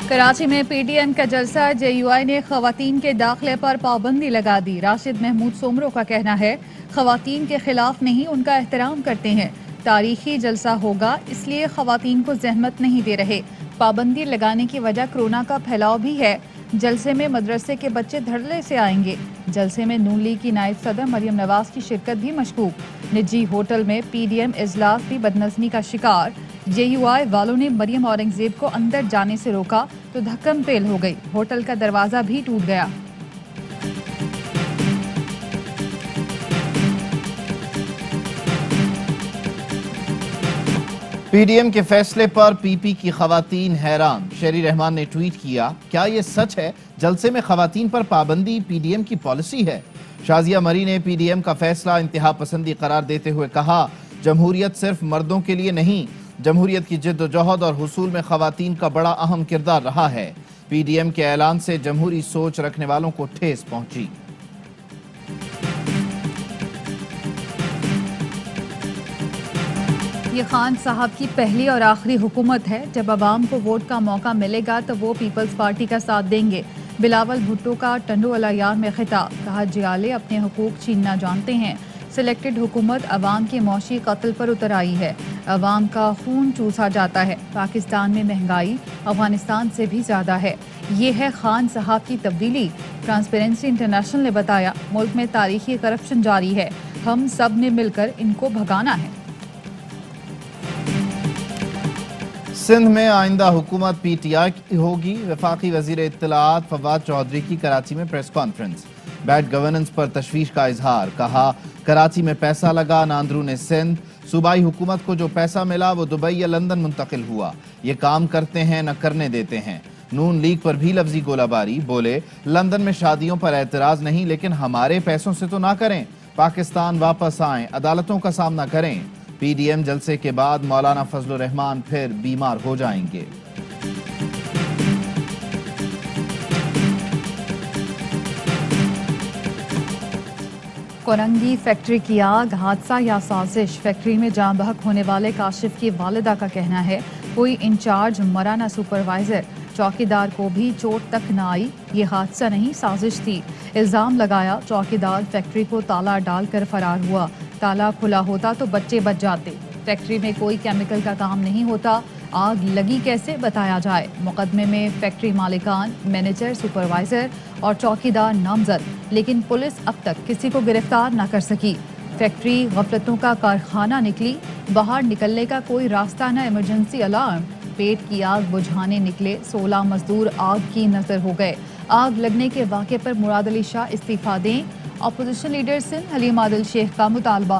کراچی میں P D M کا جلسہ JUI نے خواتین کے داخلے پر پابندی لگا دی۔ راشد محمود سومرو کا کہنا ہے خواتین کے خلاف نہیں ان کا احترام کرتے ہیں، تاریخی جلسہ ہوگا اس لیے خواتین کو زحمت نہیں دے رہے۔ پابندی لگانے کی وجہ کورونا کا پھیلاؤ بھی ہے۔ جلسے میں مدرسے کے بچے دھڑلے سے آئیں گے۔ جلسے میں نون لیگ کی نائب صدر مریم نواز کی شرکت بھی مشکوک۔ نجی ہوٹل میں PDM اجلاس بھی بدنظمی کا شکار۔ JUI والوں نے مریم اورنگزیب کو اندر جانے سے روکا تو دھکم پیل ہو گئی، ہوٹل کا دروازہ بھی ٹوٹ گیا۔ PDM کے فیصلے پر PP کی خواتین حیران۔ شیری رحمان نے ٹویٹ کیا، کیا یہ سچ ہے جلسے میں خواتین پر پابندی PDM کی پالیسی ہے؟ شازیہ مری نے PDM کا فیصلہ انتہا پسندی قرار دیتے ہوئے کہا، جمہوریت صرف مردوں کے لیے نہیں، جمہوریت کی جد و جہد اور حصول میں خواتین کا بڑا اہم کردار رہا ہے۔ PDM کے اعلان سے جمہوری سوچ رکھنے والوں کو ٹھیس پہنچی۔ یہ خان صاحب کی پہلی اور آخری حکومت ہے۔ جب عوام کو ووٹ کا موقع ملے گا تو وہ پیپلز پارٹی کا ساتھ دیں گے۔ بلاول بھٹو کا ٹنڈو الیار میں خطاب، کہا جیالے اپنے حقوق چھیننا جانتے ہیں۔ سلیکٹڈ حکومت عوام کے معاشی قتل پر اتر آئی ہے، عوام کا خون چوسا جاتا ہے۔ پاکستان میں مہنگائی افغانستان سے بھی زیادہ ہے، یہ ہے خان صاحب کی تبدیلی۔ ٹرانسپیرنسی انٹرنیشنل نے بتایا، ملک میں تاریخی کرپشن جاری ہے، ہم سب نے مل کر ان کو بھگانا ہے۔ سندھ میں آئندہ حکومت PTI کی ہوگی۔ وفاقی وزیر اطلاعات فواد چودھری کی کراچی میں پریس کانفرنس، بیڈ گورننس پر تشویش کا اظہار، کہا کراچی میں پیسہ لگا نہ اندرون سندھ، صوبائی حکومت کو جو پیسہ ملا وہ دبئی یا لندن منتقل ہوا، یہ کام کرتے ہیں نہ کرنے دیتے ہیں۔ نون لیگ پر بھی لفظی گولہ باری، بولے لندن میں شادیوں پر اعتراض نہیں لیکن ہمارے پیسوں سے تو نہ کریں، پاکستان واپس آئیں، عدالتوں کا سامنا کریں۔ PDM جلسے کے بعد مولانا فضل الرحمان پھر بیمار ہو جائیں گے۔ کورنگی فیکٹری کی آگ، حادثہ یا سازش؟ فیکٹری میں جاں بحق ہونے والے کاشف کی والدہ کا کہنا ہے کوئی انچارج مرا نہ سپروائزر، چوکیدار کو بھی چوٹ تک نہ آئی، یہ حادثہ نہیں سازش تھی۔ الزام لگایا چوکیدار فیکٹری کو تالا ڈال کر فرار ہوا، تالا کھلا ہوتا تو بچے بچ جاتے۔ فیکٹری میں کوئی کیمیکل کا کام نہیں ہوتا، آگ لگی کیسے بتایا جائے۔ مقدمے میں فیکٹری مالکان، مینیجر، سپروائزر اور چوکیدار نامزد، لیکن پولیس اب تک کسی کو گرفتار نہ کر سکی۔ فیکٹری غفلتوں کا کارخانہ نکلی، باہر نکلنے کا کوئی راستہ نہ، ایمرجنسی الارم، پیٹ کی آگ بجھانے نکلے، 16 مزدور آگ کی نظر ہو گئے۔ آگ لگنے کے واقعے پر مراد علی شاہ استعفیٰ دیں، اپوزیشن لیڈر سندھ حلیم عادل شیخ کا مطالبہ۔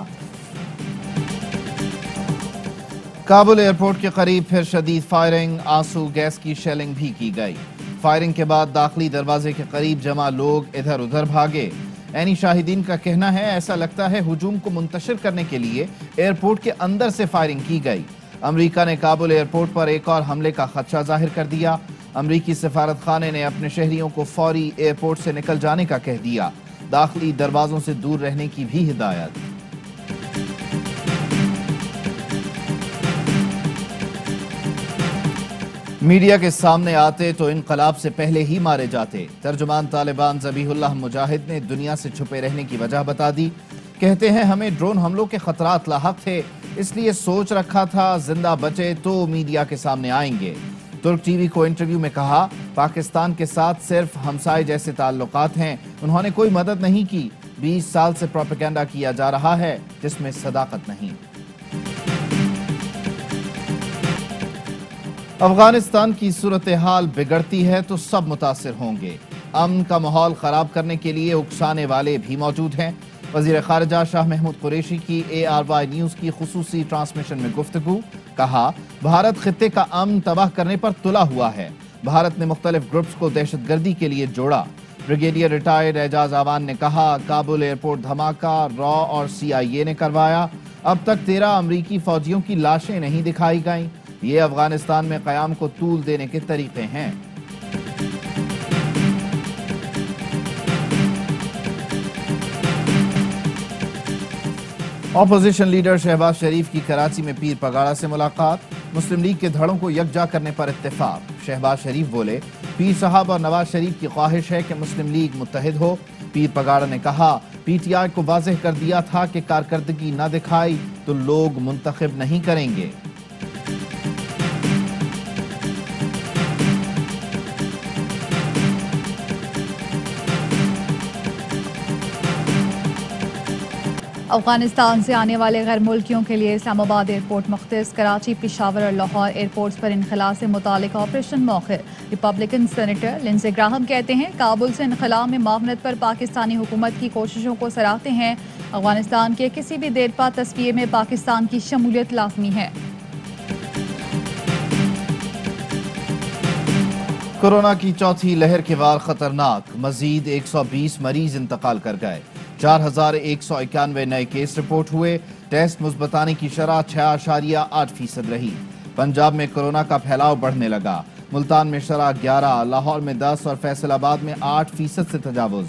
کابل ایئرپورٹ کے قریب پھر شدید فائرنگ، آنسو گیس کی شیلنگ بھی کی گئی۔ فائرنگ کے بعد داخلی دروازے کے قریب جمع لوگ ادھر ادھر بھاگے۔ عینی شاہدین کا کہنا ہے ایسا لگتا ہے ہجوم کو منتشر کرنے کے لیے ایئرپورٹ کے اندر سے فائرنگ کی گئی۔ امریکہ نے کابل ایئرپورٹ پر ایک اور حملے کا خدشہ ظاہر کر دیا۔ امریکی سفارت خانے نے اپنے شہریوں کو فوری ایئرپورٹ سے نکل جانے کا کہہ دیا، داخلی دروازوں سے دور رہنے کی بھی ہدایت۔ میڈیا کے سامنے آتے تو انقلاب سے پہلے ہی مارے جاتے۔ ترجمان طالبان ذبیح اللہ مجاہد نے دنیا سے چھپے رہنے کی وجہ بتا دی، کہتے ہیں ہمیں ڈرون حملوں کے خطرات لاحق تھے، اس لیے سوچ رکھا تھا زندہ بچے تو میڈیا کے سامنے آئیں گے۔ ترک ٹی وی کو انٹرویو میں کہا پاکستان کے ساتھ صرف ہمسائے جیسے تعلقات ہیں، انہوں نے کوئی مدد نہیں کی۔ 20 سال سے پروپیگنڈا کیا جا رہا ہے جس میں صداقت نہیں۔ افغانستان کی صورتحال بگڑتی ہے تو سب متاثر ہوں گے۔ امن کا ماحول خراب کرنے کے لیے اکسانے والے بھی موجود ہیں۔ وزیر خارجہ شاہ محمود قریشی کی ARY نیوز کی خصوصی ٹرانسمیشن میں گفتگو، کہا بھارت خطے کا امن تباہ کرنے پر تلا ہوا ہے، بھارت نے مختلف گروپس کو دہشت گردی کے لیے جوڑا۔ بریگیڈیئر ریٹائرڈ اعجاز آوان نے کہا کابل ایئرپورٹ دھماکہ را اور CIA نے کروایا، اب تک 13 امریکی فوجیوں کی لاشیں نہیں دکھائی گئیں، یہ افغانستان میں قیام کو طول دینے کے طریقے ہیں۔ اپوزیشن لیڈر شہباز شریف کی کراچی میں پیر پگاڑا سے ملاقات، مسلم لیگ کے دھڑوں کو یکجا کرنے پر اتفاق۔ شہباز شریف بولے پیر صاحب اور نواز شریف کی خواہش ہے کہ مسلم لیگ متحد ہو۔ پیر پگاڑا نے کہا پی ٹی آئی کو واضح کر دیا تھا کہ کارکردگی نہ دکھائی تو لوگ منتخب نہیں کریں گے۔ افغانستان سے آنے والے غیر ملکیوں کے لیے اسلام آباد ایئرپورٹ مختص، کراچی، پشاور اور لاہور ایئرپورٹس پر انخلاء سے متعلق آپریشن موخر۔ ریپبلکن سینیٹر لنزے گراہم کہتے ہیں کابل سے انخلاء میں معاونت پر پاکستانی حکومت کی کوششوں کو سراہتے ہیں۔ افغانستان کے کسی بھی دیرپا تصفیے میں پاکستان کی شمولیت لازمی ہے۔ کورونا کی چوتھی لہر کے وار خطرناک، مزید 120 مریض انتقال کر گئے، 4191 نئے کیس رپورٹ ہوئے، ٹیسٹ مثبت آنے کی شرح 6.8% رہی۔ پنجاب میں کورونا کا پھیلاؤ بڑھنے لگا، ملتان میں شرح 11، لاہور میں 10 اور فیصل آباد میں 8% سے تجاوز۔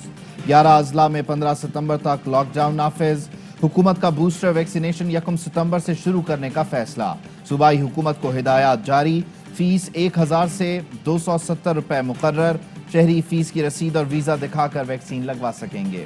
11 اضلاع میں 15 ستمبر تک لاک ڈاؤن نافذ۔ حکومت کا بوسٹر ویکسینیشن 1 ستمبر سے شروع کرنے کا فیصلہ، صوبائی حکومت کو ہدایات جاری۔ فیس 1000 سے 270 روپے مقرر، شہری فیس کی رسید اور ویزا دکھا کر ویکسین لگوا سکیں گے۔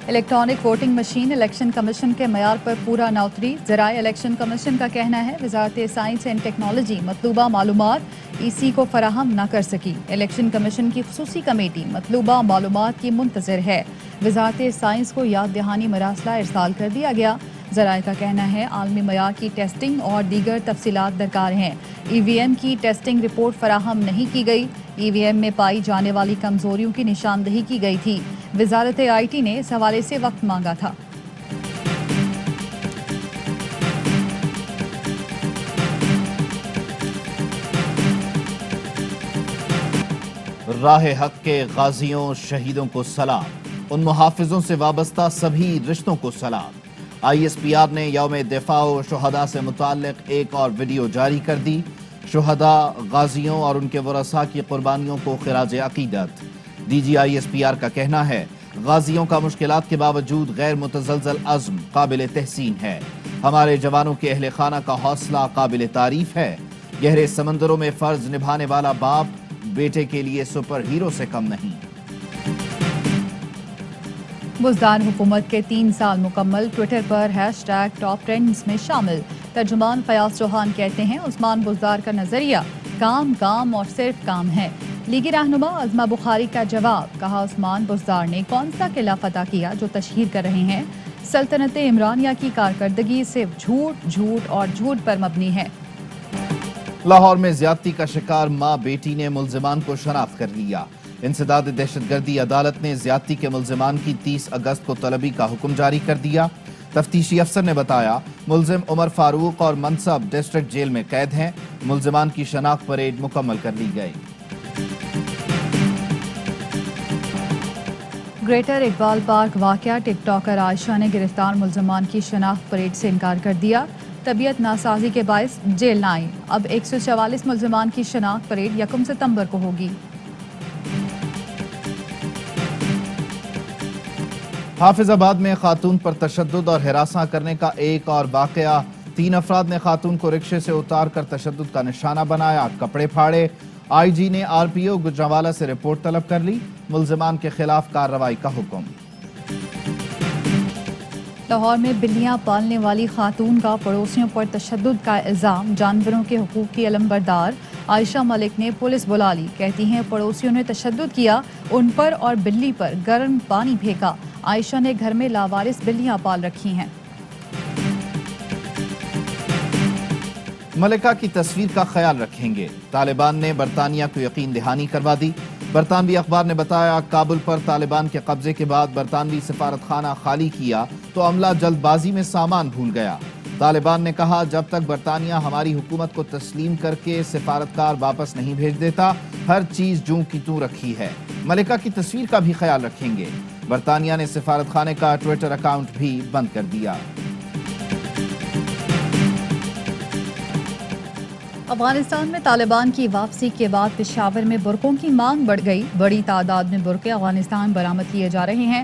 Electronic voting machine election commission کے معیار پر پورا نہ اتری، ذرائع الیکشن کمیشن کا کہنا ہے وزارت سائنس اینڈ ٹیکنالوجی مطلوبہ معلومات ای سی کو فراہم نہ کر سکی۔ الیکشن کمیشن کی خصوصی کمیٹی مطلوبہ معلومات کی منتظر ہے۔ وزارت سائنس کو یاد دہانی مراسلہ ارسال کر دیا گیا۔ ذرائع کا کہنا ہے عالمی معیار کی ٹیسٹنگ اور دیگر تفصیلات درکار ہیں۔ ای وی ایم کی ٹیسٹنگ رپورٹ فراہم نہیں کی گئی۔ ای وی ایم میں پائی جانے والی کمزوریوں کی نشاندہی کی گئی تھی۔ وزارت آئی ٹی نے اس حوالے سے وقت مانگا تھا۔ راہ حق کے غازیوں شہیدوں کو سلام، ان محافظوں سے وابستہ سبھی رشتوں کو سلام۔ آئی ایس پی آر نے یوم دفاع و شہداء سے متعلق ایک اور ویڈیو جاری کر دی۔ شہداء، غازیوں اور ان کے ورثاء کی قربانیوں کو خراج عقیدت۔ D G I S P R کا کہنا ہے غازیوں کا مشکلات کے باوجود غیر متزلزل عزم قابل تحسین ہے۔ ہمارے جوانوں کے اہل خانہ کا حوصلہ قابل تعریف ہے۔ گہرے سمندروں میں فرض نبھانے والا باپ بیٹے کے لیے سپر ہیرو سے کم نہیں۔ بزدار حکومت کے 3 سال مکمل، ٹویٹر پر ہیش ٹیگ ٹاپ ٹرینڈز میں شامل۔ ترجمان فیاض چوہان کہتے ہیں عثمان بزدار کا نظریہ کام کام اور صرف کام ہے۔ لیگی رہنما عظمہ بخاری کا جواب، کہا عثمان بزدار نے کون سا قلعہ فتح کیا جو تشہیر کر رہے ہیں؟ سلطنت عمرانیہ کی کارکردگی صرف جھوٹ اور جھوٹ پر مبنی ہے۔ لاہور میں زیادتی کا شکار ماں بیٹی نے ملزمان کو شناخت کر لیا۔ انسداد دہشت گردی عدالت نے زیادتی کے ملزمان کی 30 اگست کو طلبی کا حکم جاری کر دیا۔ تفتیشی افسر نے بتایا ملزم عمر فاروق اور منصب ڈسٹرکٹ جیل میں قید ہیں۔ ملزمان کی شناخت پریڈ مکمل کر لی گئی۔ گریٹر اقبال پارک واقعہ، ٹک ٹاکر عائشہ نے گرفتار ملزمان کی شناخت پریڈ سے انکار کر دیا۔ طبیعت ناسازی کے باعث جیل نہ آئی۔ اب 144 ملزمان کی شناخت پریڈ 1 ستمبر کو ہوگی۔ حافظ آباد میں خاتون پر تشدد اور ہراساں کرنے کا ایک اور واقعہ، 3 افراد نے خاتون کو رکشے سے اتار کر تشدد کا نشانہ بنایا، کپڑے پھاڑے۔ آئی جی نے آر پی او گجرانوالہ سے رپورٹ طلب کر لی، ملزمان کے خلاف کارروائی کا حکم۔ لاہور میں بلیاں پالنے والی خاتون کا پڑوسیوں پر تشدد کا الزام، جانوروں کے حقوق کی علمبردار عائشہ ملک نے پولیس بلا لی۔ کہتی ہیں پڑوسیوں نے تشدد کیا، ان پر اور بلی پر گرم پانی پھینکا۔ عائشہ نے گھر میں لاوارث بلیاں پال رکھی ہیں۔ ملکہ کی تصویر کا خیال رکھیں گے، طالبان نے برطانیہ کو یقین دہانی کروا دی۔ برطانوی اخبار نے بتایا کابل پر طالبان کے قبضے کے بعد برطانوی سفارت خانہ خالی کیا تو عملہ جلد بازی میں سامان بھول گیا۔ طالبان نے کہا جب تک برطانیہ ہماری حکومت کو تسلیم کر کے سفارتکار واپس نہیں بھیج دیتا، ہر چیز جوں کی توں رکھی ہے۔ ملکہ کی تصویر کا بھی خیال رکھیں گے۔ برطانیہ نے سفارت خانے کا ٹویٹر اکاؤنٹ بھی بند کر دیا۔ افغانستان میں طالبان کی واپسی کے بعد پشاور میں برقعوں کی مانگ بڑھ گئی۔ بڑی تعداد میں برقعے افغانستان برآمد کیے جا رہے ہیں۔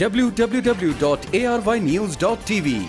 www.arynews.tv।